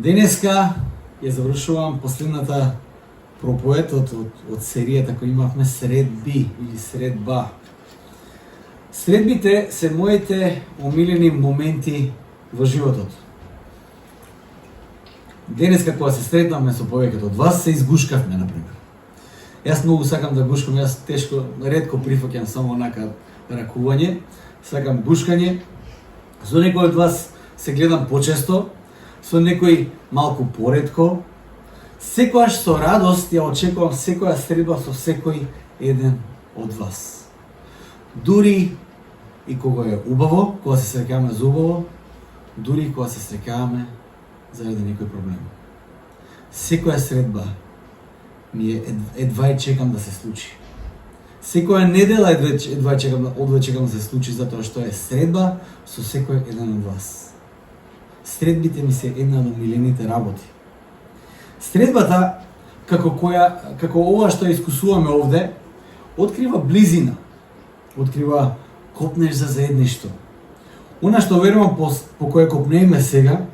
Денеска ја завршувам последната проповед од серијата која имавме средби или средба. Средбите се моите омилени моменти во животот. Денеска кога се сретнавме со повеќето од вас, се изгушкавме, например. Јас многу сакам да гушкам, јас ретко прифаќам само онака ракување, сакам гушкање. Со некој од вас се гледам почесто, со некој малку поретко. Секогаш со радост ја очекувам секоја средба со секој еден од вас. Дури и кога е убаво, кога се среќаваме за убаво, дури и кога се среќаваме заради некој проблем. Секоја средба ми едва и чекам да се случи. Секоја недела едва чекам да се случи, затоа што е средба со секој еден од вас. Средбите ми се една од омилените работи. Средбата, како ова што искусуваме овде, открива близина, открива копнеш за заедништво. Она што верувам по кое копнееме сега,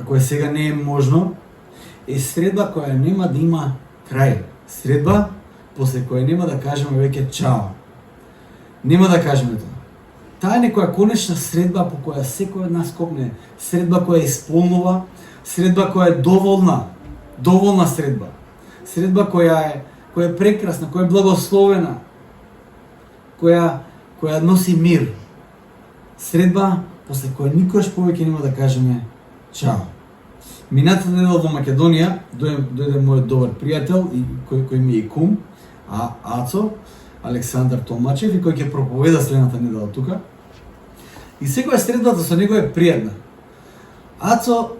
а кое сега не е можно, е средба која нема да има крај. Средба после која нема да кажеме веќе чао. Нема да кажеме тоа. Таа е некоја конечна средба по која секој од нас копне, средба која исполнува, средба која е доволна средба. Средба која е прекрасна, која е благословена, која носи мир. Средба после која никогаш повеќе нема да кажеме чао. Минатата недела во Македонија дојде мојот добар пријател и кој ми е кум, Ацо, Александар Томачев, и кој ќе проповеда следната недела тука. И секоја средбата со него е пријатна. Ацо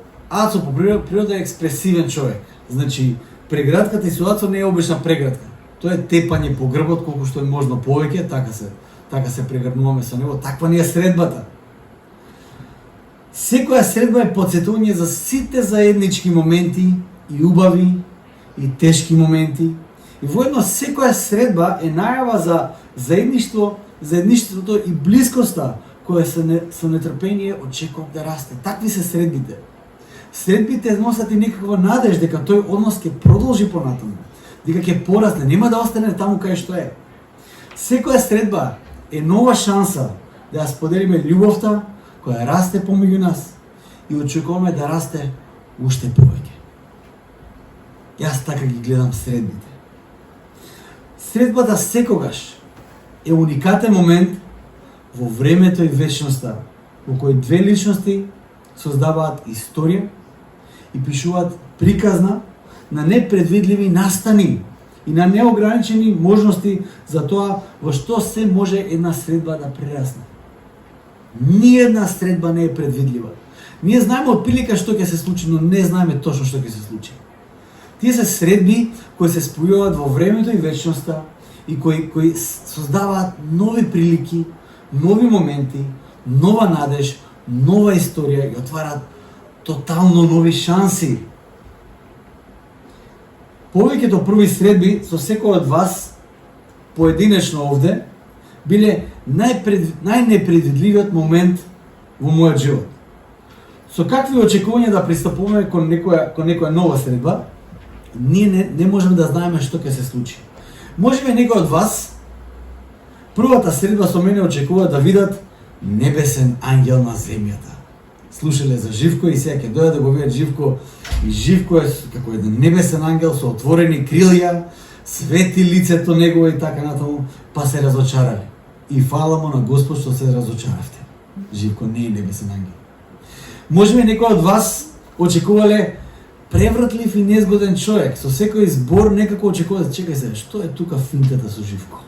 по природа е експресивен човек. Значи, прегратката и со Ацо не е обична прегратка. Тоа е тепање по грбот колку што е можно повеќе, така се прегрнуваме со него, таква ни е средбата. Секоја средба е потсетување за сите заеднички моменти, и убави, и тешки моменти. И воедно секоја средба е најава за заедништвото и блискоста која со нетрпение очекувам да расте. Такви се средбите. Средбите носат и некаква надеж дека тој однос ќе продолжи понатаму, дека ќе порасне, нема да остане таму кај што е. Секоја средба е нова шанса да ја споделиме љубовта која расте помеѓу нас и очекуваме да расте уште повеќе. Јас така ги гледам средбите. Средбата секогаш е уникатен момент во времето и вечноста, во кој две личности создаваат историја и пишуваат приказна на непредвидливи настани и на неограничени можности за тоа во што се може една средба да прерасне. Ниедна средба не е предвидлива. Ние знаеме отприлика што ќе се случи, но не знаеме точно што ќе се случи. Тие се средби кои се спојуваат во времето и вечноста и кои создаваат нови прилики, нови моменти, нова надеж, нова историја и отварат тотално нови шанси. Повеќето први средби со секој од вас поединечно овде биле најнепредвидливиот момент во мојот живот. Со какви очекувања да пристапуваме кон некоја нова средба, ние не можеме да знаеме што ќе се случи. Можеби некој од вас првата средба со мене очекува да видат небесен ангел на земјата. Слушале за Живко и сега ќе дојдат да го видат Живко, и Живко е како еден небесен ангел со отворени крилја, свети лицето негово и така натаму, па се разочарале. И фала му на Господ што се разочаравте. Живко не е небесен ангел. Можеби некој од вас очекувале превратлив и незгоден човек, со секој збор некако очекува, чекај се, што е тука финтата со Живко?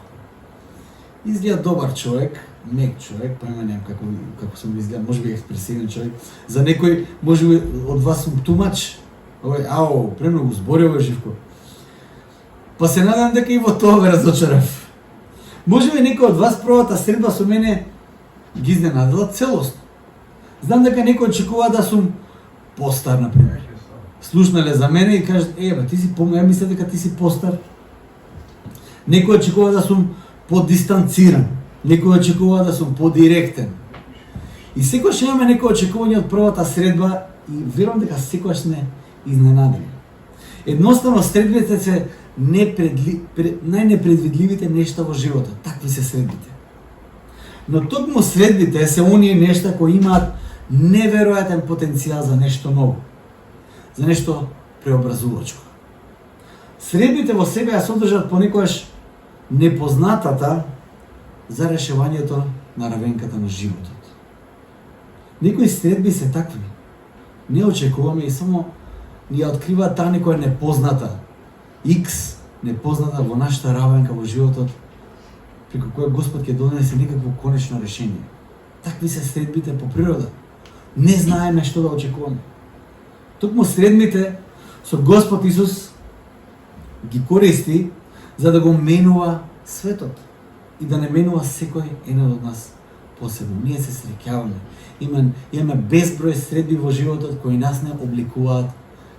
Изгледа добар човек, мек човек, па немам како сум изгледа, можеби експресивен човек. За некој, можеби од вас сум тумач. Премногу збори овој Живко. Па се надам дека и во тоа ве разочарав. Можеби некој од вас првата средба со мене ги изненадила целосно. Знам дека некој очекува да сум постар, например. Слушнале за мене и кажат, ти си ја мислам дека ти си постар. Некој очекува да сум подистанциран. Некој очекува да сум подиректен. И секогаш имаме некој очекување од првата средба и верувам дека секогаш не изненадени. Едноставно средбите се најнепредвидливите нешта во животот. Такви се средбите. Но токму средбите се оние нешта кои имаат неверојатен потенцијал за нешто ново, за нешто преобразувачко. Средбите во себе ја содржат понекогаш непознатата за решавањето на равенката на животот. Некои средби се такви. Не очекуваме и само ни ја открива таа некоја непозната X, непозната во нашата равенка во животот, преку која Господ ќе донесе некакво конечно решение. Такви се средбите по природа. Не знаеме што да очекуваме. Токму средбите со Господ Исус ги користи за да го менува светот и да не менува секој еден од нас посебно. Ние се среќаваме. Имаме безброј средби во животот кои нас не обликуваат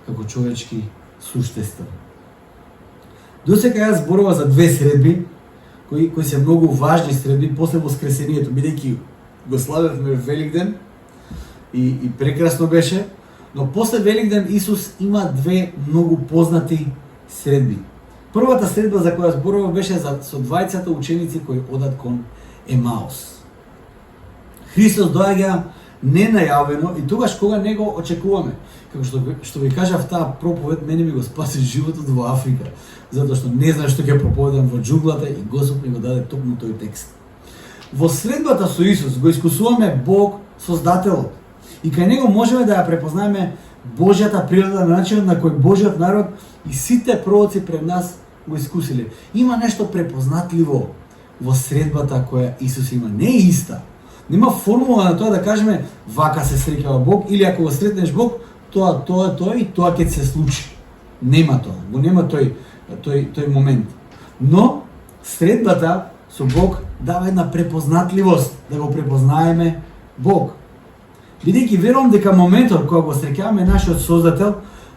како човечки суштества. Досега јас зборува за две средби кои се многу важни средби после воскресението, бидејќи го славевме Великден и прекрасно беше, но после Великден Исус има две многу познати средби. Првата средба за која зборува беше со двајцата ученици кои одат кон Емаус. Христос доаѓа ненајавено и тогаш кога не го очекуваме. Како што ви кажав, таа проповед мене ми го спаси животот во Африка, затоа што не знам што ќе проповедам во џунглата и Господ ми го даде токму тој текст. Во средбата со Исус го искусуваме Бог Создателот и кај него можеме да ја препознаеме Божјата природа на начинот на кој Божјиот народ и сите пророци пред нас го искусиле. Има нешто препознатливо во средбата која Исус има. Не е иста. Нема формула на тоа да кажеме вака се среќава Бог или ако го сретнеш Бог, тоа и тоа ќе се случи. Нема тоа. Го нема тој момент. Но средбата со Бог дава една препознатливост да го препознаеме Бог. Бидејќи верувам дека моментот кога го среќаваме нашиот Создател,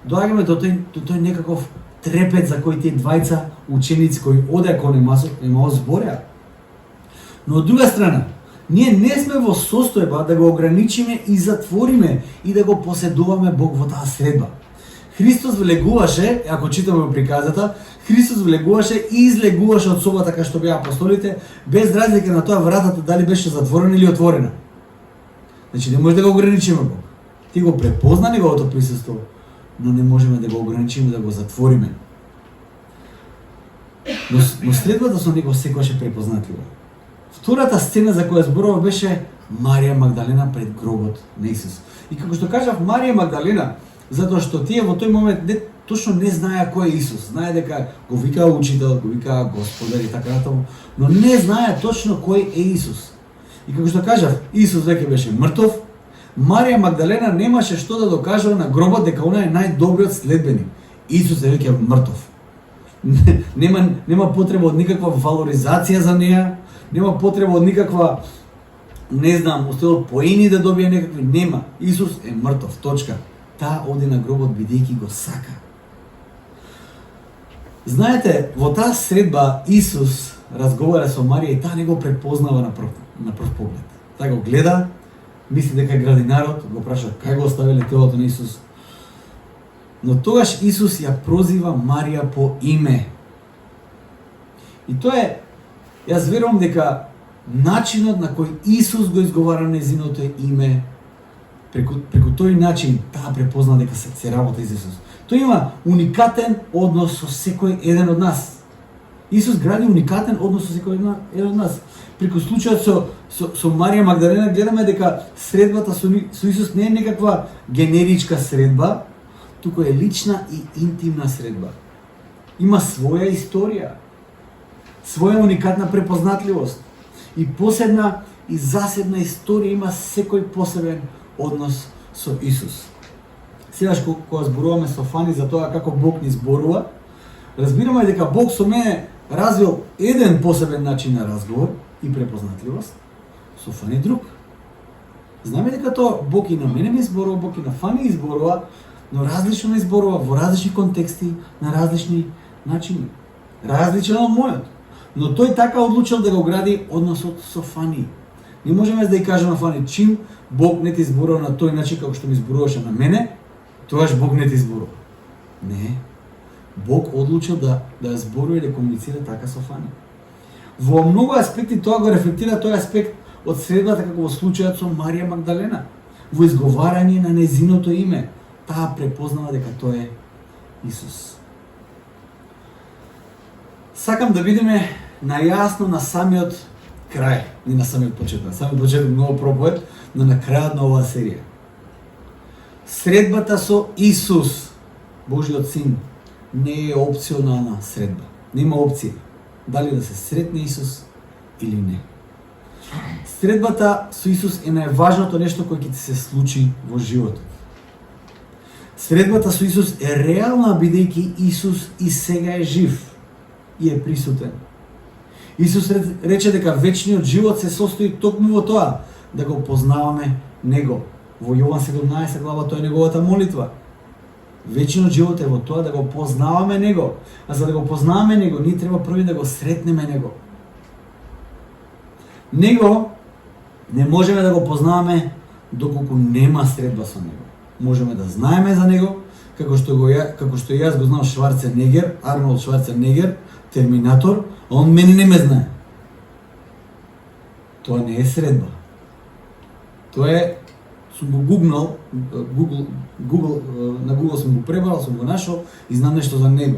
доаѓаме до тој некаков трепет за кој тие двајца ученици кои оде кон Емаус збореа. Но од друга страна, ние не сме во состојба да го ограничиме и затвориме и да го поседуваме Бог во таа средба. Христос влегуваше, ако читаме во приказата, Христос влегуваше и излегуваше од собата кај што беа апостолите, без разлика на тоа вратата дали беше затворена или отворена. Значи не може да го ограничиме Бог. Ти го препозна неговото присуство, но не можеме да го ограничиме, да го затвориме. Но средбата со него секогаш е препознатлива. Втората сцена за која зборува беше Марија Магдалена пред гробот на Исус. И како што кажав, Марија Магдалена, затоа што тие во тој момент точно не знаеа кој е Исус. Знае дека го викаа учител, го викаа Господар и така натаму, но не знаеа точно кој е Исус. И како што кажав, Исус веќе беше мртов, Марија Магдалена немаше што да докажува на гробот дека она е најдобриот следбеник. Исус е веќе мртов. Нема потреба од никаква валоризација за неа, нема потреба од никаква, не знам, устело поени да добие некакви, нема. Исус е мртов, точка. Таа оди на гробот бидејќи го сака. Знаете, во таа средба Исус разговара со Марија и таа не го препознава на прв поглед. Таа го гледа, мисли дека е градинарот, го праша кај го оставиле телото на Исус. Но тогаш Исус ја прозива Марија по име. И тоа е, јас верувам дека начинот на кој Исус го изговара нејзиното име, преку тој начин таа препозна дека се работа из Исус. Тој има уникатен однос со секој еден од нас. Исус гради уникатен однос со секој еден од нас. Преку случајот со Марија Магдалена гледаме дека средбата со Исус не е некаква генеричка средба, туку е лична и интимна средба. Има своја историја, своја уникатна препознатливост и посебна и засебна историја има секој посебен однос со Исус. Сегаш кога зборуваме со Фани за тоа како Бог ни зборува, разбираме дека Бог со мене развил еден посебен начин на разговор и препознатливост, со Фани друг. Знаме дека тоа Бог и на мене ми зборува, Бог и на Фани изборува, но различно ми зборува во различни контексти, на различни начини. Различен од мојот. Но тој така одлучил да го гради односот со Фани. Не можеме да ја кажеме фани чим Бог не ти зборува на тој начин како што ми зборуваше на мене, тогаш Бог не ти зборува. Не. Бог одлучил да зборува и да комуницира така со фани. Во многу аспекти тоа го рефлектира тој аспект од средбата како во случајот со Марија Магдалена. Во изговарање на незиното име, таа препознала дека тој е Исус. Сакам да видиме најасно на самиот крај, не на самиот почеток. Самиот почеток многу проповед, но на крајот на оваа серија. Средбата со Исус, Божиот Син, не е опционална средба. Нема опција дали да се сретне Исус или не. Средбата со Исус е најважното нешто кое ќе ти се случи во животот. Средбата со Исус е реална бидејќи Исус и сега е жив и е присутен. Исус рече дека вечниот живот се состои токму во тоа да го познаваме Него. Во Јован 17 глава тоа е неговата молитва. Вечниот живот е во тоа да го познаваме Него. А за да го познаваме Него, ние треба први да го сретнеме Него. Него не можеме да го познаваме доколку нема средба со Него. Можеме да знаеме за Него, како што јас го знам Шварценегер, Арнолд Шварценегер, Терминатор, а он мене не ме знае. Тоа не е средба. Тоа е, сум го гугнал, на Google сум го пребрал, сум го нашол и знам нешто за него.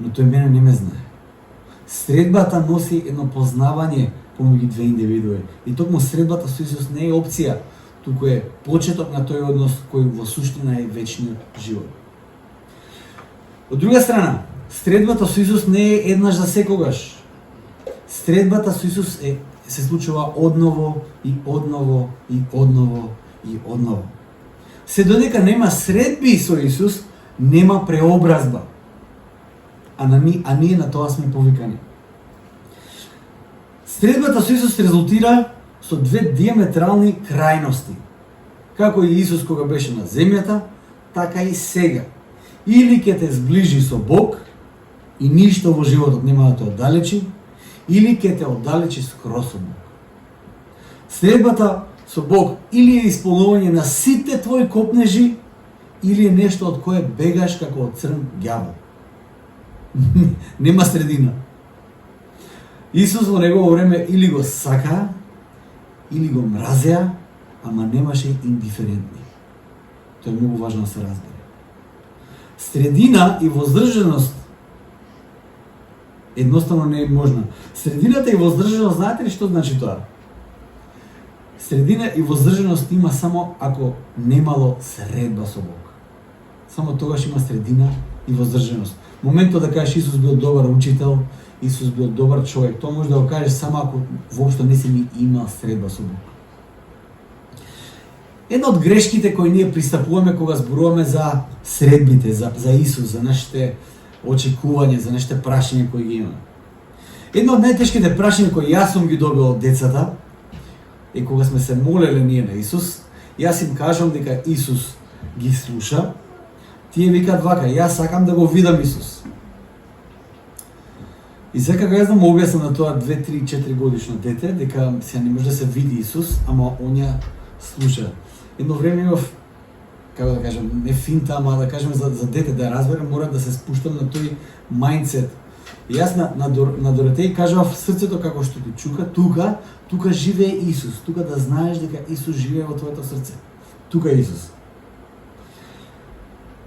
Но тој мене не ме знае. Средбата носи едно познавање помеѓу две индивидуи. И токму средбата со Исус не е опција, туку е почеток на тој однос кој во суштина е вечниот живот. Од друга страна, средбата со Исус не е еднаш за секогаш. Средбата со Исус се случува одново и одново и одново и одново. Се додека нема средби со Исус, нема преобразба. А ние на тоа сме повикани. Средбата со Исус резултира со две диаметрални крајности. Како и Исус кога беше на земјата, така и сега. Или ќе те сближи со Бог и ништо во животот нема да те оддалечи, или ќе те оддалечи скроз од Бог. Средбата со Бог или е исполнување на сите твои копнежи, или е нешто од кое бегаш како од црн ѓавол. Нема средина. Исус во негово време или го сака, или го мразеа, ама немаше индиферентни. Тоа е многу важно да се разбере. Средина и воздржаност едноставно не е можна. Средината и воздржаност, знаете ли што значи тоа? Средина и воздржаност има само ако немало средба со Бог. Само тогаш има средина и воздржаност. Моментот да кажеш Исус бил добар учител, Исус бил добар човек, тоа може да го кажеш само ако воопшто не си ни имал средба со Бог. Една од грешките кои ние пристапуваме кога зборуваме за средбите, за Исус, за нашите очекувања, за нашите прашања кои ги имаме. Една од најтешките прашања кои јас сум ги добил од децата е кога сме се молеле ние на Исус, јас им кажам дека Исус ги слуша, тие викаат вака, јас сакам да го видам Исус. И сега јас да му објаснам на тоа 2, 3, 4 годишно дете, дека сега не може да се види Исус, ама оња слуша. Едно време имав, како да кажам, не финта, ама да кажем за дете да разберем, мора да се спуштам на тој мајндсет. И јас на Доротеј кажав срцето како што ти чука, тука живее Исус, тука да знаеш дека Исус живее во твоето срце. Тука е Исус.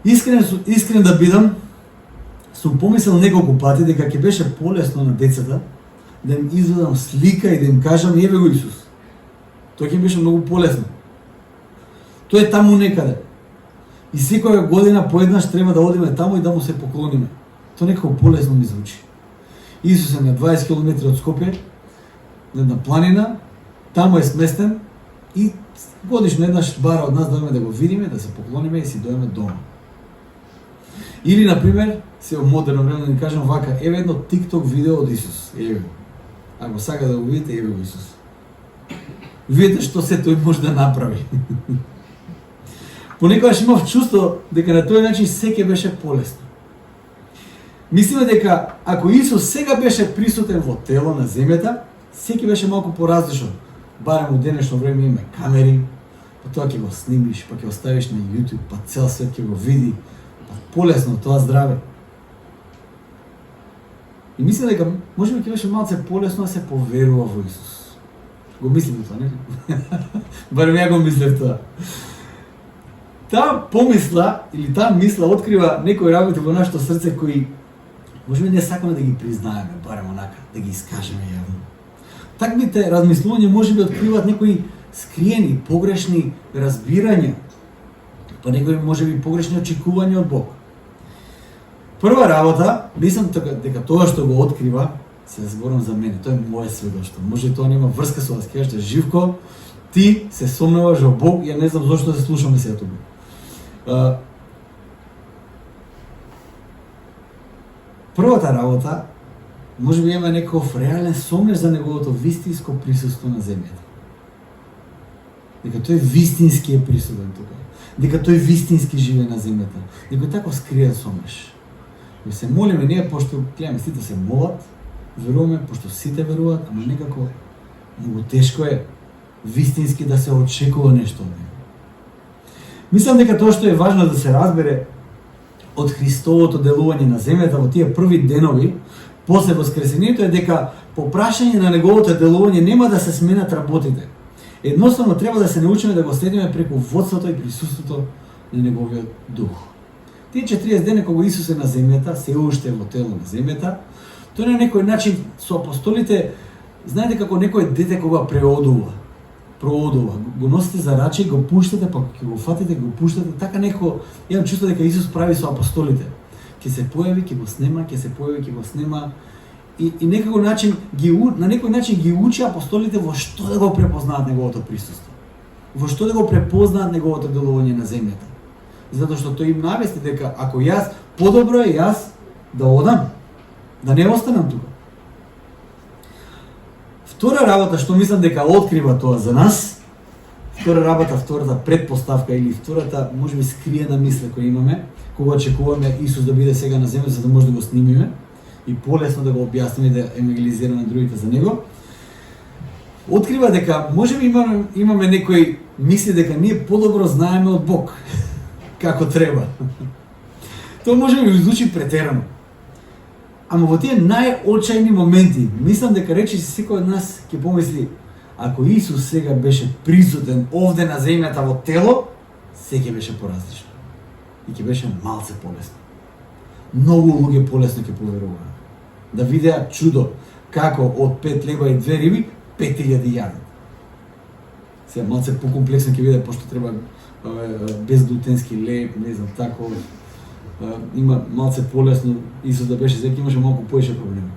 Искрен да бидам, сум помислил неколку пати дека ќе беше полесно на децата да им изведам слика и да им кажам еве го Исус. Тоа ќе беше многу полесно. Тој е таму некаде. И секоја година поеднаш треба да одиме таму и да му се поклониме. Тоа некако полесно ми звучи. Исус е на 20 км од Скопје, на една планина, таму е сместен и годишно еднаш бара од нас дојдеме да го видиме, да се поклониме и си дојдеме дома. Или, например, се во модерно време да ни кажам вака, еве едно TikTok видео од Исус, еве го. Ако сака да го видите, еве го Исус. Видите што се тој може да направи. Понекогаш имав чувство дека на тој начин се ќе беше полесно. Мислиме дека ако Исус сега беше присутен во тело на земјата, Секи беше малку поразлично. Барем у денешно време има камери, па тоа ќе го снимиш, па ќе го ставиш на YouTube, па цел свет ќе го види, па полесно тоа здраве. И мислам дека можеби ќе беше малце полесно да се поверува во Исус. Го мислим тоа, не? Барем ја го мислев тоа. Таа помисла или таа мисла открива некои работи во нашето срце кои можеби не сакаме да ги признаеме, барем онака, да ги искажеме јавно. Таквите размислувања можеби откриваат некои скриени, погрешни разбирања, па некои можеби погрешни очекувања од Бог. Прва работа, мислам дека тоа што го открива, се зборам за мене, тоа е моје сведоштво. Може тоа нема врска со вас, кажете Живко, ти се сомневаш во Бог, ја не знам зошто се слушаме сега тука. Првата работа, може би има некој реален сомнеж за неговото вистинско присуство на земјата. Дека тој вистински е присутен тука. Дека тој вистински живее на земјата. Некој тако скриен сомнеж. И се молиме ние, пошто гледаме сите се молат, веруваме, пошто сите веруваат, ама некако многу тешко е вистински да се очекува нешто од него. Мислам дека тоа што е важно да се разбере од Христовото делување на земјата во тие први денови после воскресението е дека по прашање на неговото делување нема да се сменат работите. Едноставно треба да се научиме да го следиме преку водството и присуството на неговиот дух. Тие 40 дена кога Исус е на земјата, се уште во тело на земјата, тој на некој начин со апостолите, знаете како некој дете кога проодува, го носите за раче, го пуштате, па ќе го фатите, го пуштате, така некако имам чувство дека Исус прави со апостолите. Ќе се појави, ќе го снема, ќе се појави, ќе го снема и некако начин на некој начин ги учи апостолите во што да го препознаат неговото присуство. Во што да го препознаат неговото делување на земјата. Затоа што тој им навести дека ако јас подобро е јас да одам, да не останам тука. Втора работа што мислам дека открива тоа за нас, втората предпоставка или втората можеби скриена мисла која имаме, кога очекуваме Исус да биде сега на земја за да може да го снимиме и полесно да го објасниме да евангелизираме другите за него. Открива дека можеби имаме некои мисли дека ние подобро знаеме од Бог како треба. Тоа може би звучи претерано. Ама во тие најочајни моменти, мислам дека речи секој од нас ќе помисли, ако Исус сега беше присутен овде на земјата во тело, се ќе беше поразлично. И ќе беше малце полесно. Многу луѓе полесно ќе поверуваа. Да видеа чудо, како од 5 лева и 2 риби, 5000 јадат. Сега малце покомплексно ќе биде, пошто треба безглутенски леб, не знам, тако, има малце полесно, Исус да беше зек, имаше малку поише проблеми.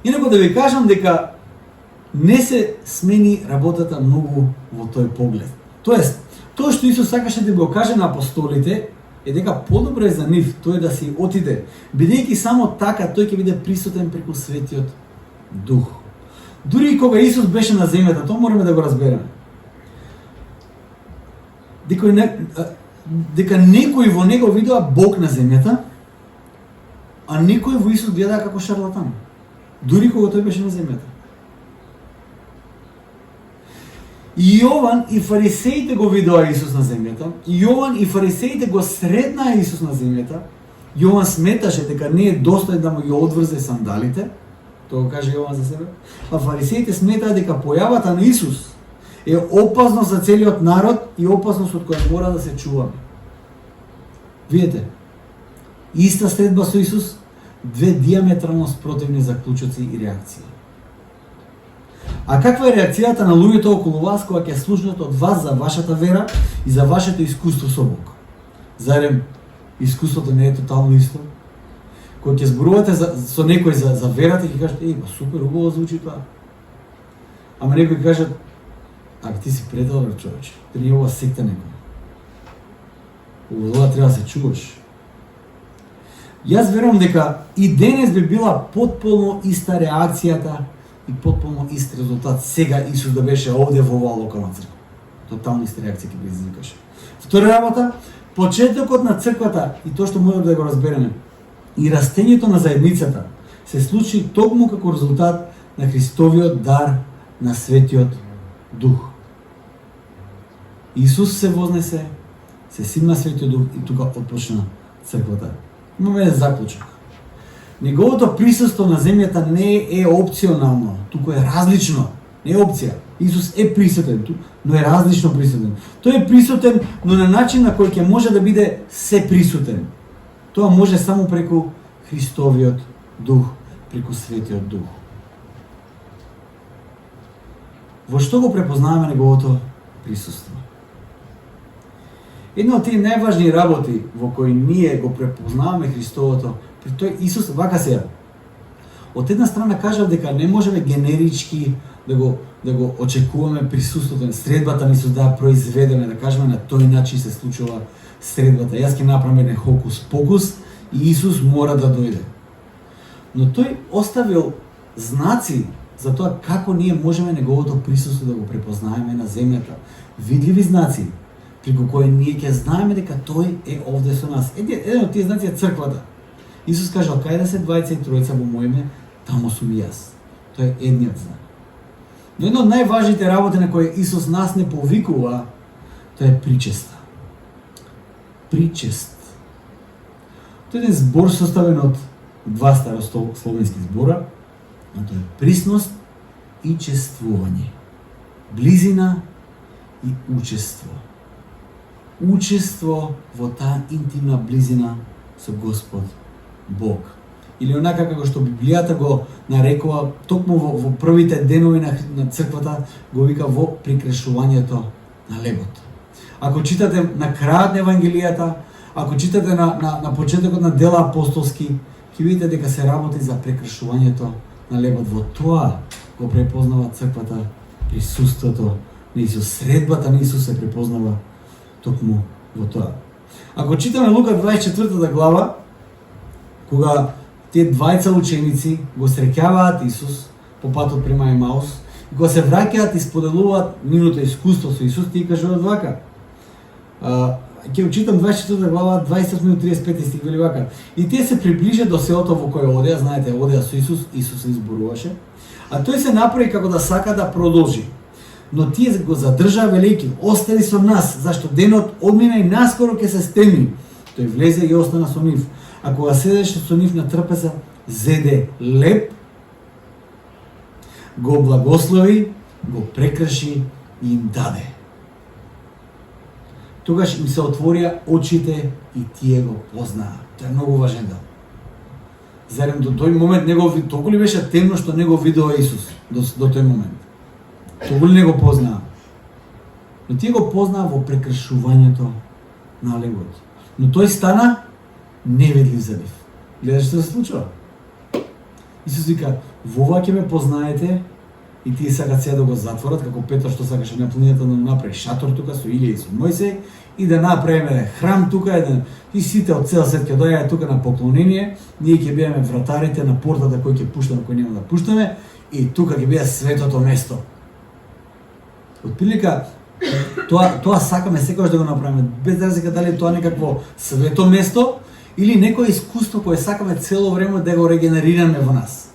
Инако да ви кажам дека не се смени работата многу во тој поглед. Тоест, тоа што Исус сакаше да го каже на апостолите е дека подобро е за нив тој да си отиде, бидејќи само така тој ќе биде присутен преку Светиот Дух. Дури и кога Исус беше на земјата, тоа мораме да го разбереме. Дека некои во него видоа Бог на земјата, а некои во Исус гледаа како шарлатан. Дури кога тој беше на земјата. И Јован и фарисеите го видоа Исус на земјата, и Јован и фарисеите го сретнаа Исус на земјата. Јован сметаше дека не е достоен да му ги одврзе сандалите, тоа го каже Јован за себе, а фарисеите сметаа дека појавата на Исус е опасно за целиот народ и опасност од која мора да се чуваме. Видете, иста следба со Исус, две диаметрално спротивни заклучоци и реакции. А каква е реакцијата на луѓето околу вас кога ќе слушнат од вас за вашата вера и за вашето искуство со Бог? Зарем искуството не е тотално исто? Кога ќе зборувате со некој за верата, ќе кажете, супер, убаво звучи тоа. Ама некој кажат, ти си предобар човече, ти ова секта некој. Ова треба да се чуваш. Јас верувам дека и денес би била потполно иста реакцијата и потполно ист резултат сега Исус да беше овде во оваа локална црква. Тотално иста реакција ќе предизвикаше. Втора работа, почетокот на црквата и тоа што можеме да го разбереме и растењето на заедницата се случи токму како резултат на Христовиот дар на Светиот Дух. Исус се вознесе, се симна Светиот Дух и тука отпочна црквата. Имаме заклучок. Неговото присуство на земјата не е опционално, туку е различно, не е опција. Исус е присутен, но е различно присутен. Тој е присутен, но на начин на кој ќе може да биде се присутен. Тоа може само преку Христовиот Дух, преку Светиот Дух. Во што го препознаваме неговото присуство? Една од тие најважни работи во кои ние го препознаваме Христовото, при тој Исус вака сега. Од една страна кажав дека не можеме генерички да го очекуваме присуството, средбата ни се да произведеме, да кажеме на тој начин се случува средбата. Јас ќе направам еден хокус-покус и Исус мора да дојде. Но тој оставил знаци за тоа како ние можеме неговото присуство да го препознаеме на земјата. Видливи знаци, преку кои ние ќе знаеме дека тој е овде со нас. Еден од тие знаци е црквата. Исус кажал, кај да се двајца и тројца во моје име, таму сум и јас. Тоа е едниот знак. Но една од најважните работи на кои Исус нас не повикува, тоа е причеста. Причест. Тоа е еден збор составен од два старословенски збора, а тоа е присност и чествување. Близина и учество. Учество во таа интимна близина со Господ Бог. Или онака како што Библијата го нарекува токму во првите денови на црквата, го вика во прикрешувањето на лебот. Ако читате на крајот на Евангелијата, ако читате на почетокот на дела апостолски, ќе видите дека се работи за прекршувањето на лебот. Во тоа го препознава црквата присуството на Исус. Средбата на Исус се препознава токму во тоа. Ако читаме Лука 24 глава, кога тие двајца ученици го среќаваат Исус по патот према Емаус, и кога се враќаат и споделуваат нивното искуство со Исус, тие кажуваат вака. Ќе читам 24 глава, 28-35 стих, вели вака. И тие се приближа до селото во кое одеа, знаете, одеа со Исус, Исус се изборуваше, а тој се направи како да сака да продолжи. Но тие го задржаа велики, остани со нас, зашто денот одмина и наскоро ќе се стемни. Тој влезе и остана со нив. А кога седеше со нив на трпеза, зеде леб, го благослови, го прекрши и им даде. Тогаш им се отворија очите и тие го познаа. Тоа е многу важен дел. Зарем до тој момент толку ли беше темно што не го видува Исус до тој момент? Толку ли не го познаа? Но тие го познаа во прекршувањето на лебот. Но тој стана невидлив за нив. Гледаш што се случува? Исус вика, вова ќе ме познаете, и тие сакат сега да го затворат, како Петар што сакаше на планината да направи шатор тука со Илија и со Мојсей, и да направиме храм тука, и сите од цел свет ќе дојдат тука на поклонение, ние ќе бидеме вратарите на портата кој ќе пуштаме, кој нема да пуштаме, и тука ќе биде светото место. Отприлика, тоа сакаме секогаш да го направиме, без разлика дали тоа некакво свето место, или некое искуство кое сакаме цело време да го регенерираме во нас.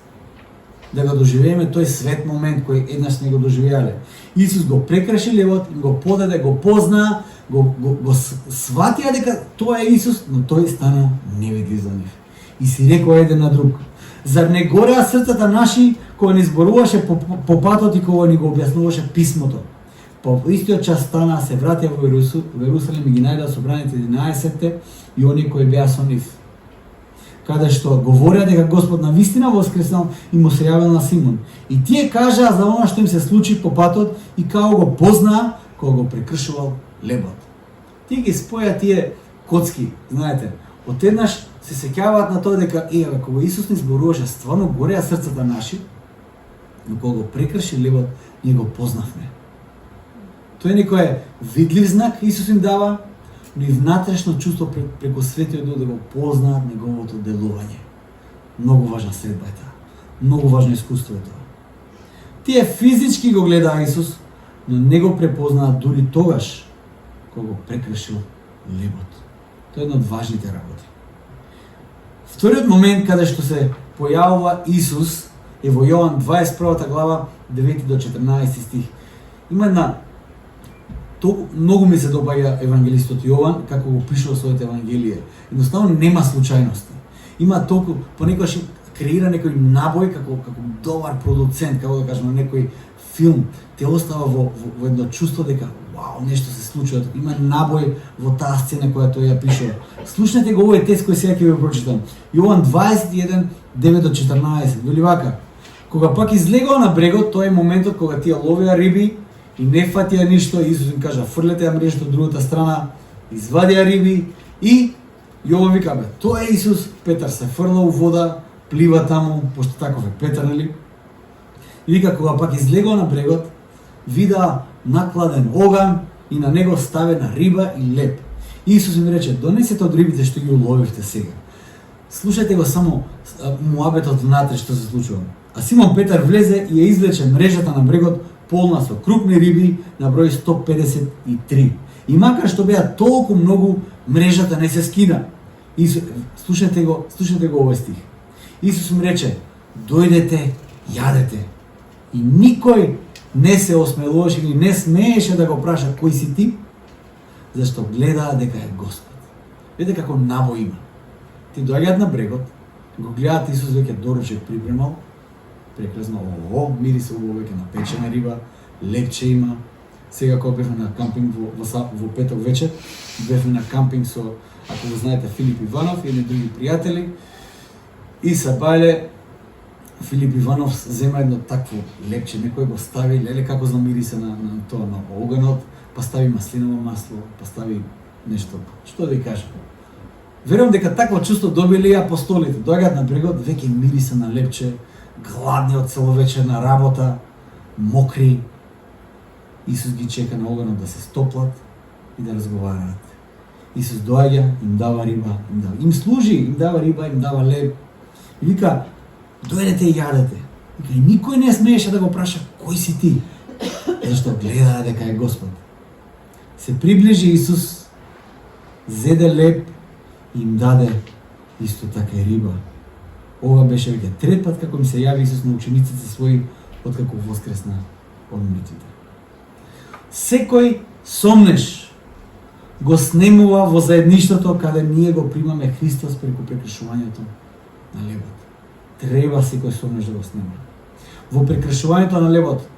Да го доживееме тој свет момент кој еднаш не го доживеале. Исус го прекрши левот, го подаде, го познаа, го сватија дека тоа е Исус, но тој стана невидлив за нив. И си рекоа еден на друг: зар не гореа срцата наши кога ни зборуваше по патот и кога ни го објаснуваше писмото? По истиот час станаа, се вратија во Ерусалим и ги најдоа собраните 11 и оние кои беа со нив, каде што говореа дека Господ навистина воскреснал и му се јавил на Симон. И тие кажаа за она што им се случи по патот и како го познаа кога го прекршувал лебот. Тие ги споја тие коцки, знаете, одеднаш се сеќаваат на тоа дека кога Исус ни зборуваше, стварно гореа срцата наши, но кога го прекрши лебот, ние го познавме. Тој некој видлив знак Исус им дава, но и внатрешно чувство преку Светиот Дух да го познаат неговото делување. Многу важна средба е таа. Многу важно искуство е тоа. Тие физички го гледаа Исус, но не го препознаат дури тогаш кога го прекршил лебот. Тоа е една од важните работи. Вториот момент каде што се појавува Исус е во Јован 21 глава 9 до 14 стих. Има една многу ми се допаѓа евангелистот Јован како го пишува своите евангелие. Едноставно нема случајности. Има толку понекогаш креира некој набој како добар продуцент, како да кажеме некој филм, те остава во едно чувство дека вау, нешто се случува. Има набој во таа сцена која тој ја пишува. Слушнете го овој текст кој сега ќе ви прочитам. Јован 21 9 до 14 вели вака: кога пак излегоа на брегот, тоа е моментот кога тие ловеа риби и не фатија ништо, Исус им кажа: фрлете ја мрежата од другата страна, извадија риби и Јован вика: бе, тоа е Исус. Петар се фрла у вода, плива таму, пошто таков е Петар, нели? И вика: кога пак излегоа на брегот, вида накладен оган и на него ставена риба и леб. Исус им рече: донесете од рибите што ги уловивте сега. Слушајте го само муабетот внатре што се случува. А Симон Петар влезе и ја извлече мрежата на брегот полна со крупни риби на број 153. И макар што беа толку многу, мрежата не се скина. Слушајте го овој стих. Исус им рече: дојдете, јадете. И никој не се осмелуваше или не смееше да го праша: кој си ти? Зашто гледаа дека е Господ. Видите како набој има. Ти доаѓаат на брегот, го гледаат Исус веќе доручек припремал, прекрасно, мириса убаво веќе на печена риба, лепче има. Сега кога бевме на кампинг во петок вечер, бевме на кампинг со, ако го знаете, Филип Иванов и едни други пријатели, и са бајле. Филип Иванов зема едно такво лепче, некој го стави, леле како замириса на тоа, на оганот, па стави маслиново масло, па стави нешто, што да ви кажам. Верувам дека такво чувство добили апостолите. Доаѓаат на брегот, веќе мириса на лепче, гладни од целовечерна работа, мокри. Исус ги чека на оганот да се стоплат и да разговараат. Исус доаѓа, им дава риба, им служи, им дава риба, им дава леб. И вика: дојдете и јадете. Вика: и никој не смееше да го праша: кој си ти? Зашто гледаа дека е Господ. Се приближи Исус, зеде леб и им даде исто така и риба. Ова беше веќе трет пат како им се јави Исус на учениците своји откако воскресна од мртвите. Секој сомнеш го снемува во заедништвото каде ние го примаме Христос преку прекршувањето на лебот. Треба секој сомнеш да го снема. Во прекршувањето на лебот,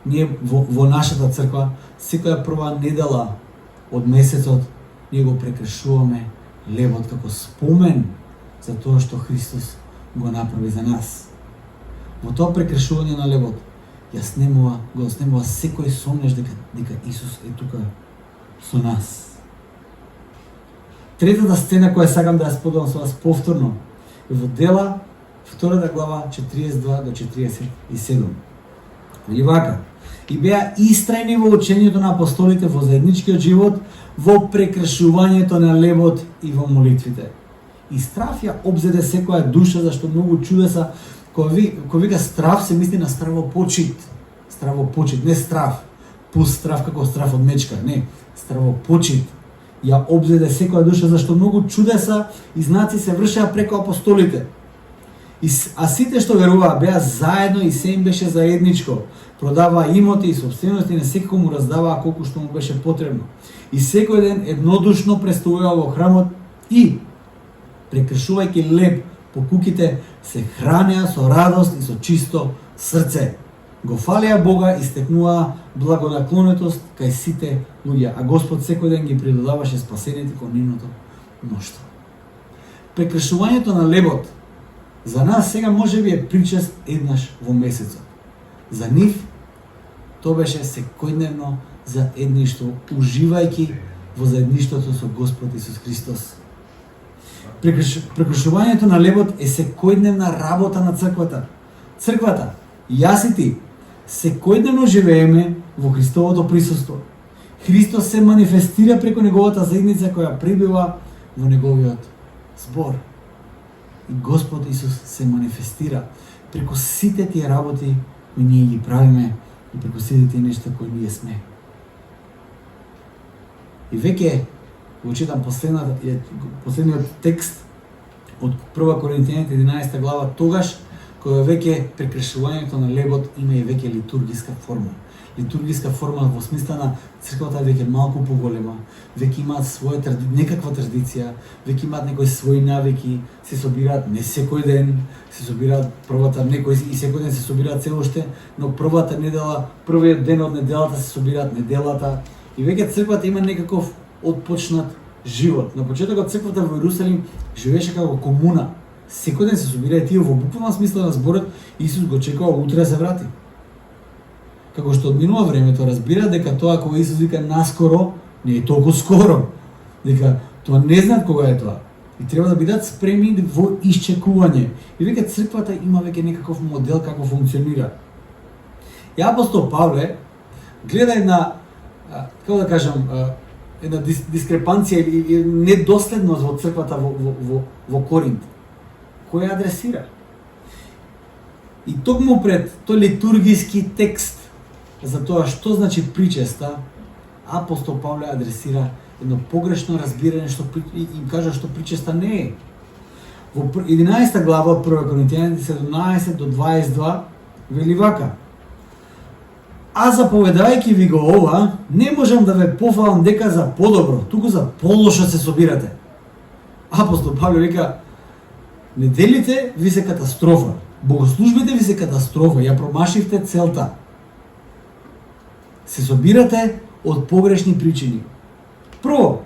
ние во нашата црква, секоја прва недела од месецот, ние го прекршуваме лебот како спомен за тоа што Христос го направи за нас. Во тоа прекршување на лебот го снемува секој сомнеш дека Исус е тука со нас. Третата сцена која сакам да ја споделам со вас повторно е во Дела 2 глава 42 до 47. Вели вака: и беа истрајни во учењето на апостолите, во заедничкиот живот, во прекршувањето на лебот и во молитвите. И страв ја обзеде секоја душа, зашто многу чудеса, кој вика страв, се мисли на стравопочит. Стравопочит, не страв. Пус страв како страв од мечка, не. Стравопочит ја обзеде секоја душа, зашто многу чудеса и знаци се вршеа преку апостолите. А сите што веруваа беа заедно и се им беше заедничко. Продаваа имоти и собствености, на секој му раздаваа колку што му беше потребно. И секој ден еднодушно представуваа во храмот и, прекршувајќи леб по куќите, се хранеа со радост и со чисто срце. Го фалеа Бога и стекнуваа благонаклонетост кај сите луѓе, а Господ секој ден ги придодаваше спасените кон нивното мноштво. Прекршувањето на лебот за нас сега може би е причест еднаш во месецот. За нив тоа беше секојдневно заедништво, уживајќи во заедништвото со Господ Исус Христос. Прекршувањето на лебот е секојдневна работа на црквата. Црквата, јас и ти, секојдневно живееме во Христовото присуство. Христос се манифестира преку неговата заедница која прибива во неговиот збор. И Господ Исус се манифестира преку сите тие работи кои ние ги правиме и преку сите тие нешта кои ние сме. И веќе го читам последниот текст од 1 Коринтијаните 11 глава. Тогаш кога веќе прекршувањето на лебот има и веќе литургиска форма. Литургиска форма во смисла на црквата е веќе малку поголема, веќе имаат своја некаква традиција, веќе имаат некои своји навики, се собираат не секој ден, се собираат првата некои и секој ден се собираат се уште, но првата недела, првиот ден од неделата се собираат неделата и веќе црквата има некаков отпочнат живот. На почетокот црквата во Иерусалим живееше како комуна. Секој ден се собира и тие во буквална смисла на зборот Исус го чекува утре да се врати. Како што одминува времето, разбира дека тоа кога Исус вика наскоро, не е толку скоро. Дека тоа не знаат кога е тоа. И треба да бидат спремни во исчекување. И веќе црквата има веќе некаков модел како функционира. И апостол Павле гледа една, како да кажам, една дискрепанција или недоследност во црквата во Коринт, која адресира. И токму пред тој литургиски текст за тоа што значи причеста, апостол Павле адресира едно погрешно разбирање што им кажа што причеста не е. Во 11 глава 1 Коринтијаните 17 до 22 вели вака: А заповедајќи ви го ова, не можам да ве пофалам дека за подобро, туку за полошо се собирате. Апостол Павле вика: неделите ви се катастрофа, богослужбите ви се катастрофа, ја промашивте целта. Се собирате од погрешни причини. Прво,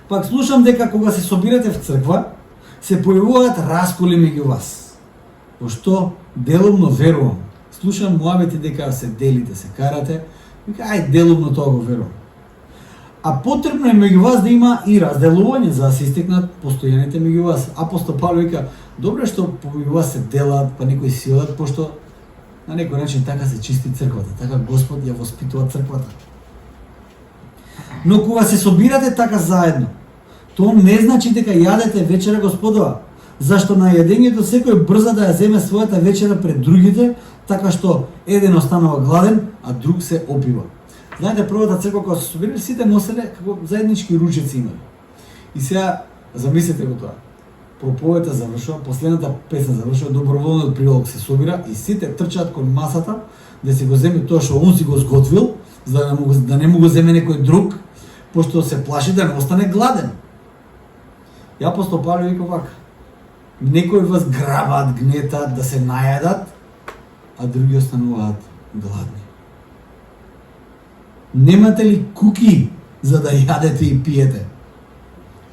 пак слушам дека кога се собирате в црква, се појавуваат расколи меѓу вас. Во што делумно верувам. Слушам муабети дека се делите, се карате, вика ај делумно тоа го верувам. А потребно е меѓу вас да има и разделување за да се истекнат постојаните меѓу вас. Апостол Павле вика: добро што помеѓу вас се делат, па некои си одат, пошто на некој начин така се чисти црквата, така Господ ја воспитува црквата. Но кога се собирате така заедно, тоа не значи дека јадете вечера Господова, зашто на јадењето секој брза да ја земе својата вечера пред другите, така што еден останува гладен, а друг се опива. Знаете, првата црква кога се собирали, сите носеле како заеднички ручеци имали. И сега замислете го тоа. Проповета завршува, последната песна завршува, доброволниот прилог се собира и сите трчаат кон масата да си го земе тоа што он си го сготвил, за да не му го земе некој друг, пошто се плаши да не остане гладен. И апостол Павле вика вака: некои вас грабаат, гнетат да се најадат, а други остануваат гладни. Немате ли куки за да јадете и пиете?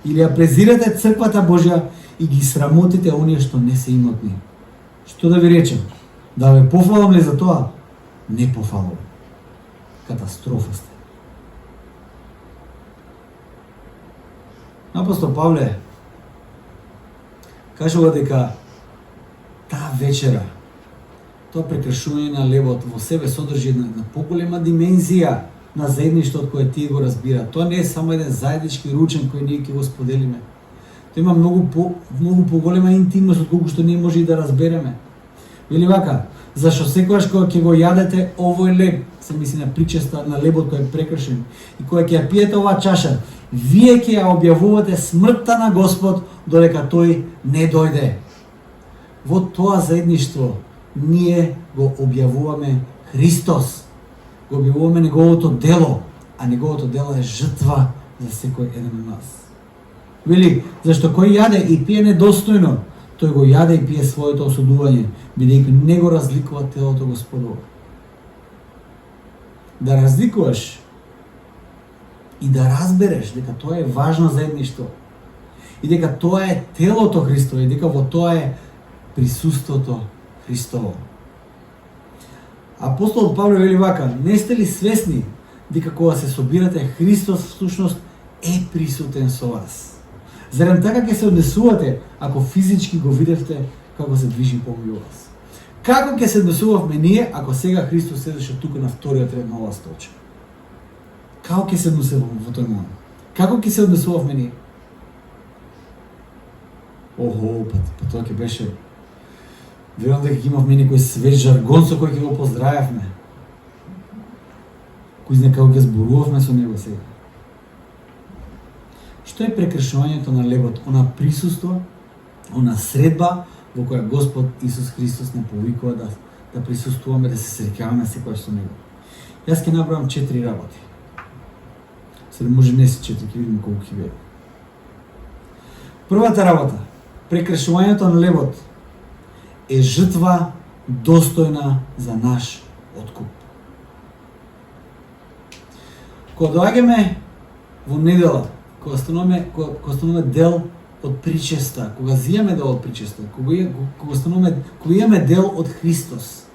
Или ја презирате црквата Божја и ги срамотите оние што не се имотни? Што да ви речем? Да ве пофалам ли за тоа? Не пофалам. Катастрофа сте. Апостол Павле кажува дека таа вечера, тоа прекршување на лебот во себе содржи една поголема димензија на заедништвото кое тие го разбираат. Тоа не е само еден заеднички ручен кој ние ќе го споделиме. Тоа има многу поголема интимност од колку што ние може и да разбереме. Вели вака: зашто секогаш кога ќе го јадете овој леб, се мисли на причеста на лебот кој е прекршен, и кога ќе ја пиете оваа чаша, вие ќе ја објавувате смртта на Господ додека тој не дојде. Во тоа заедништво ние го објавуваме Христос. Го објавуваме неговото дело, а неговото дело е жртва за секој еден од нас. Вели, зашто кој јаде и пие недостојно, тој го јаде и пие своето осудување, бидејќи не го разликува телото Господово. Да разликуваш и да разбереш дека тоа е важно заедништво и дека тоа е телото Христово и дека во тоа е присуството Христово. Апостол Павле вели вака: не сте ли свесни дека кога се собирате, Христос всушност е присутен со вас? Зарем така ќе се однесувате ако физички го видевте како се движи помеѓу вас? Како ќе се однесувавме ние ако сега Христос седеше тука на вториот ред на оваа столче? Како ќе се однесувавме во тој момент? Како ќе се однесувавме ние? Охо, па тоа ќе беше... Верувам дека ќе имавме некој свеж жаргон со кој ќе го поздравевме. Кој знае како ќе зборувавме со него сега. Што е прекршувањето на лебот? Она присуство, она средба во која Господ Исус Христос не повикува да присуствуваме, да се среќаваме секогаш со Него. Јас ќе набравам 4 работи. Сега може не се 4, ќе видиме колку ќе биде. Првата работа, прекршувањето на левот е жртва достојна за наш откуп. Кога доаѓаме во недела, кога стануваме дел од причеста, кога зијаме дел од причеста, кога имаме дел од Христос,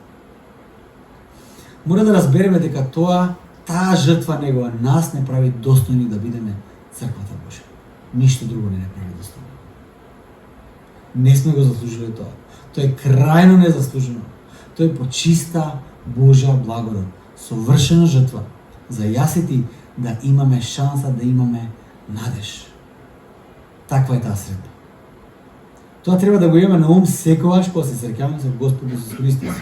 мора да разбереме дека таа жртва негова нас не прави достојни да бидеме црквата Божја. Ништо друго не прави достојни. Не сме го заслужили тоа. Тоа е крајно незаслужено. Тоа е по чиста Божја благодат, совршена жртва за јас и ти да имаме шанса, да имаме надеж. Таква е таа средба. Тоа треба да го имаме на ум секогаш кога се среќаваме со Господ Исус Христос.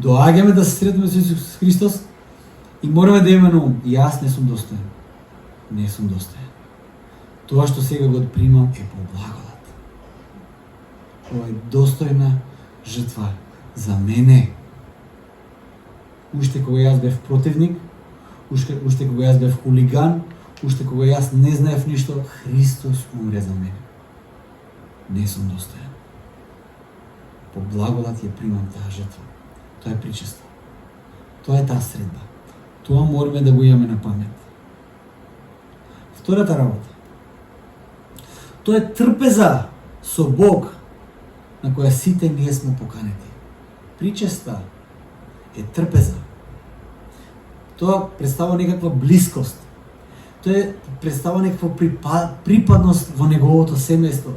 Доаѓаме да се сретнеме со Исус Христос и мораме да имаме на ум: јас не сум достоен. Не сум достоен. Тоа што сега го примам е по благодат. Ова е достојна жртва за мене. Уште кога јас бев противник, уште кога јас бев хулиган, уште кога јас не знаев ништо, Христос умре за мене. Не сум достоен. По благодат ја примам таа жртва. Тоа е причеста. Тоа е таа средба. Тоа мораме да го имаме на памет. Втората работа. Тоа е трпеза со Бог на која сите ние сме поканети. Причеста е трпеза. Тоа представува некаква блискост. Тоа представува некаква припадност во неговото семејство.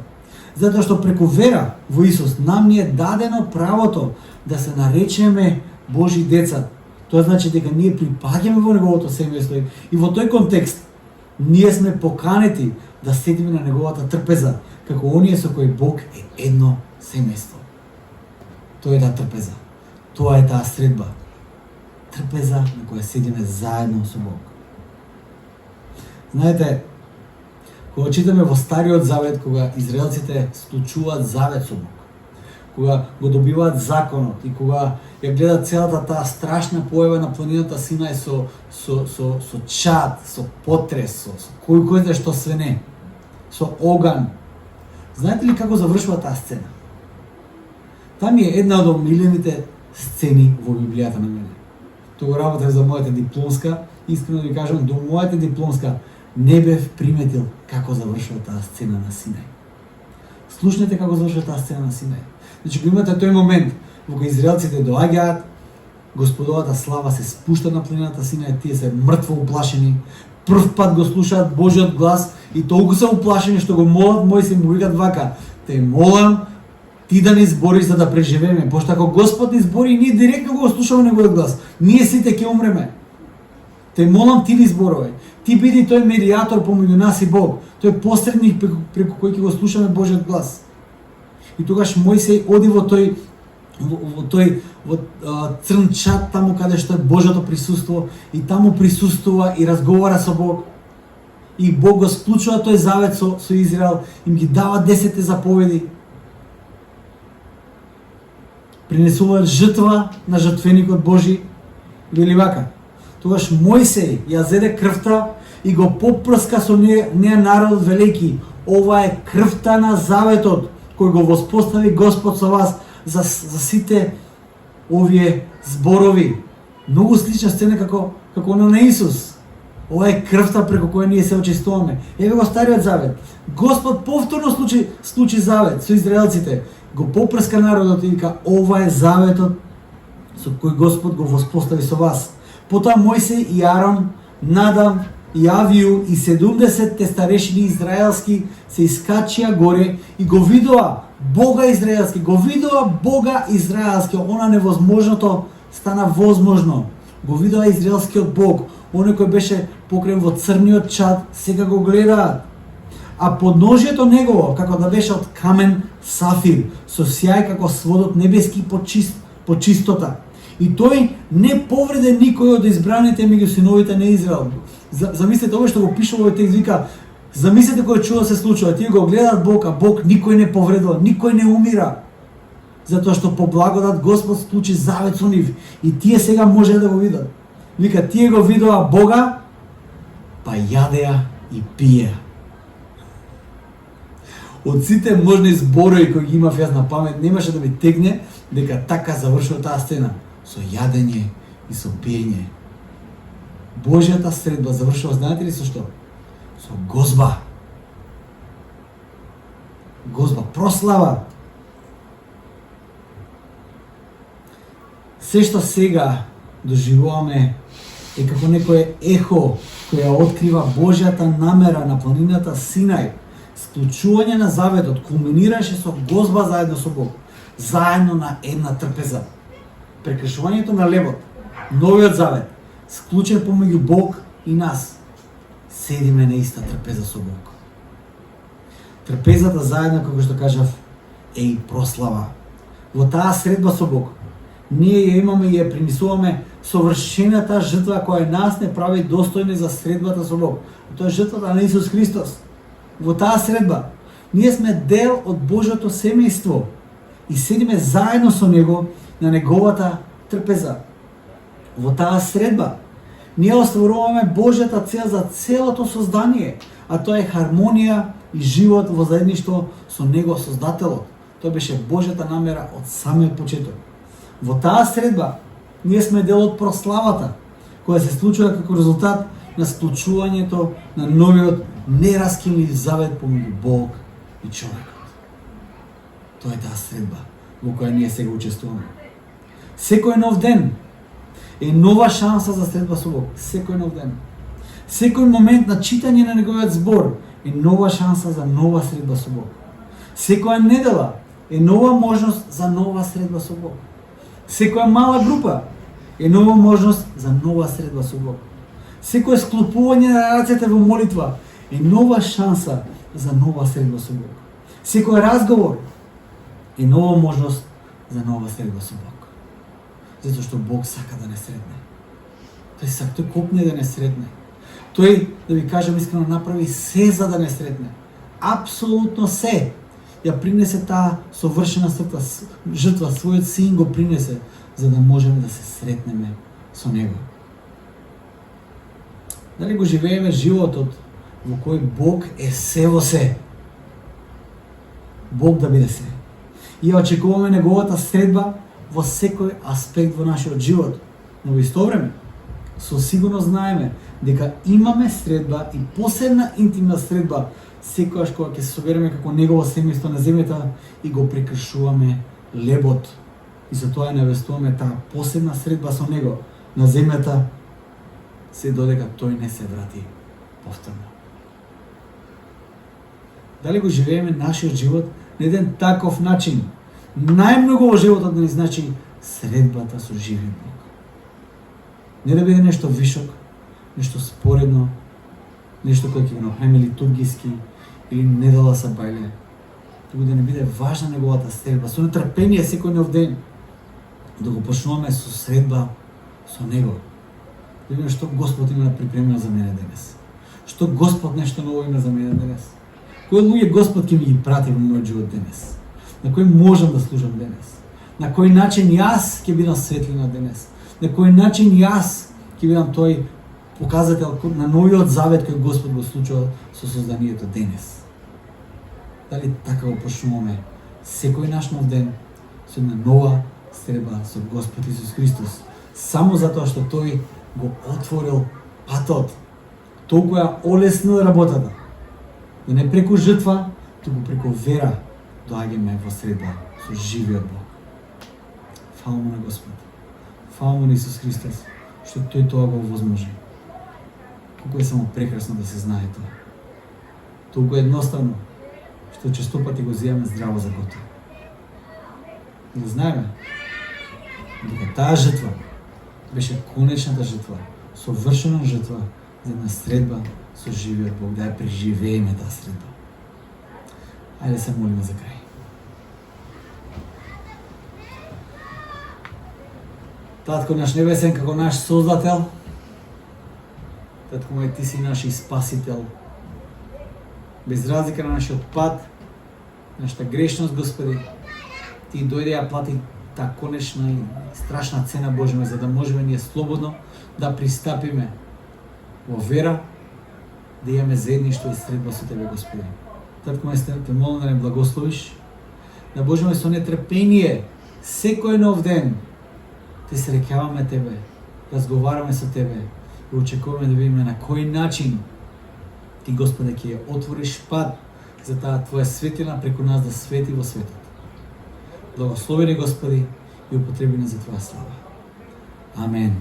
Затоа што преку вера во Исус нам ни е дадено правото да се наречеме Божи деца. Тоа значи дека ние припаѓаме во неговото семејство и во тој контекст ние сме поканети да седиме на неговата трпеза, како оние со кои Бог е едно семејство. Тоа е таа трпеза. Тоа е таа средба. Трпеза на која седиме заедно со Бог. Знаете, кога читаме во Стариот Завет, кога израелците склучуваат завет со Бог, кога го добиваат законот и кога ја гледат целата таа страшна појава на планината Синај со чад, со потрес, со кој знае што све не, со оган. Знаете ли како завршува таа сцена? Таа ми е една од омилените сцени во Библијата на мене. Тоа го работев за мојата дипломска, искрено да ви кажам, до мојата дипломска не бев приметил како завршува таа сцена на Синај. Слушнете како завршува таа сцена на Синај. Значи, го имате тој момент во кој израелците доаѓаат, Господовата слава се спушта на планината Синај, тие се мртво уплашени, прв пат го слушаат Божиот глас и толку се уплашени што го молат Мојсей, му викат вака: те молам ти да ни збориш за да преживееме, пошто ако Господ ни збори, ние директно го слушаме неговиот глас. Ние сите ќе умреме. Те молам ти ни зборувај. Ти биди тој медијатор помеѓу нас и Бог. Тој посредник преку кој ќе го слушаме Божиот глас. И тогаш Мојсей оди во тој црн чат, таму каде што е Божјото присуство, и таму присуствува и разговара со Бог. И Бог го склучува тој завет со Израел, им ги дава 10 заповеди. Принесува жртва на жртвеникот Божи, вели вака: тогаш Мојсей ја зеде крвта и го попрска со неја народот, велејки: ова е крвта на заветот кој го воспостави Господ со вас за сите овие зборови. Многу слична сцена како на Исус. Ова е крвта преку која ние се очистуваме. Еве го Стариот Завет. Господ повторно случи завет со израелците. Го попрска народот и вика: ова е заветот со кој Господ го воспостави со вас. Потоа Мојсей и Арон, Надав и Авију и 70 старешини израелски се искачија горе и го видоа Бога израелски, она невозможното стана возможно. Го видоа израелскиот Бог, оној кој беше покрен во црниот чад, сега го гледаат. А подножието негово, како да беше од камен сафир, со сјај како сводот небески по чистота. И тој не повреде никој од избраните меѓу синовите на Израел. Замислете ова што го пише во текст, вика: замислете кој чудо се случува, тие го гледаат Бог, а Бог никој не повредува, никој не умира. Затоа што по благодат Господ склучи завет со нив и тие сега може да го видат. Вика, тие го видоа Бога, па јадеа и пиеа. Од сите можни зборови кои ги имав јас на памет, немаше да ми тегне дека така завршува таа сцена, со јадење и со пиење. Божјата средба завршува, знаете ли со што? Со гозба. Гозба, прослава. Се што сега доживуваме е како некое ехо која открива Божјата намера на планината Синај. Склучување на заветот кулминираше со гозба заедно со Бог, заедно на една трпеза. Прекршувањето на левот, новиот завет, склучен помеѓу Бог и нас, седиме на иста трпеза со Бог. Трпезата заедно, како што кажав, е и прослава. Во таа средба со Бог, ние ја имаме и ја принесуваме совршената жртва која нас не прави достојни за средбата со Бог. Тоа е жртвата на Исус Христос. Во таа средба, ние сме дел од Божјото семејство и седиме заедно со Него на Неговата трпеза. Во таа средба, ние остваруваме Божјата цел за целото создание, а тоа е хармонија и живот во заедништво со Него Создателот. Тоа беше Божјата намера од самиот почеток. Во таа средба, ние сме дел од прославата, која се случува како резултат на склучувањето на новиот нераскинлив завет помеѓу Бог и човекот. Тоа е таа средба во која ние сега учествуваме. Секој нов ден е нова шанса за средба со Бог. Секој нов ден. Секој момент на читање на Неговиот збор е нова шанса за нова средба со Бог. Секоја недела е нова можност за нова средба со Бог. Секоја мала група е нова можност за нова средба со Бог. Секој склопување на рацете во молитва е нова шанса за нова средба со Бог. Секој разговор е нова можност за нова средба со Бог. Затоа што Бог сака да не сретне. Тој копне да не сретне. Тој, да ви кажам искрено, направи се за да не сретне. Апсолутно се. Ја принесе таа совршена жртва, својот син го принесе, за да можеме да се сретнеме со Него. Дали го живееме животот во кој Бог е се во се? Бог да биде се. И ја очекуваме Неговата средба во секој аспект во нашиот живот. Но во исто време, со сигурност знаеме дека имаме средба и посебна интимна средба секогаш кога ќе се собереме како Негово семејство на земјата и го прекршуваме лебот. И затоа ја навестуваме таа посебна средба со Него на земјата, се додека Тој не се врати повторно. Дали го живееме нашиот живот на еден таков начин? Најмногу во животот ни значи средбата со живиот Бог. Не да биде нешто вишок, нешто споредно, нешто кој ќе го направиме литургиски или недела са бајле, туку да не биде важна Неговата средба, со нетрпение секој нов ден, да го почнуваме со средба со Него. Да видиме што Господ има да припремено за мене денес. Што Господ нешто ново има за мене денес. Кои луѓе Господ ќе ми ги прати во мојот живот денес? На кој можам да служам денес? На кој начин јас ќе бидам светлина денес? На кој начин јас ќе бидам тој показател на новиот завет кој Господ го случува со созданието денес? Дали така го почнуваме секој наш нов ден со една нова средба со Господ Исус Христос, само затоа што Тој го отворил патот, толку ја олеснил работата, да не преку жртва, туку преку вера доаѓаме во средба со живиот Бог. Фала му на Господ. Фала му на Исус Христос, што Тој тоа го возможи. Колку е само прекрасно да се знае тоа. Толку едноставно, што често пати го зијаме здраво за готово. Да знаеме дека таа жртва беше конечната жртва, совршена жртва за една средба со живиот Бог, да ја преживееме таа средба. Ајде се молиме за крај. Татко наш небесен, како наш Создател, Татко мој, Ти си наш Спасител. Без разлика на нашиот пат, нашата грешност, Господи, Ти дојде ја плати таа конечна и страшна цена Божја, за да можеме ние слободно да пристапиме во вера, да имаме заедништво и средба со Тебе, Господи. Татко ме те молам да не благословиш, да можеме со нетрпение секој нов ден те среќаваме Тебе, разговараме со Тебе и очекуваме да видиме на кој начин Ти, Господи, ќе ја отвориш пат за таа Твоја светлина преку нас да свети во светот. Благослови ни, Господи, и употреби ни за Твоја слава. Амен.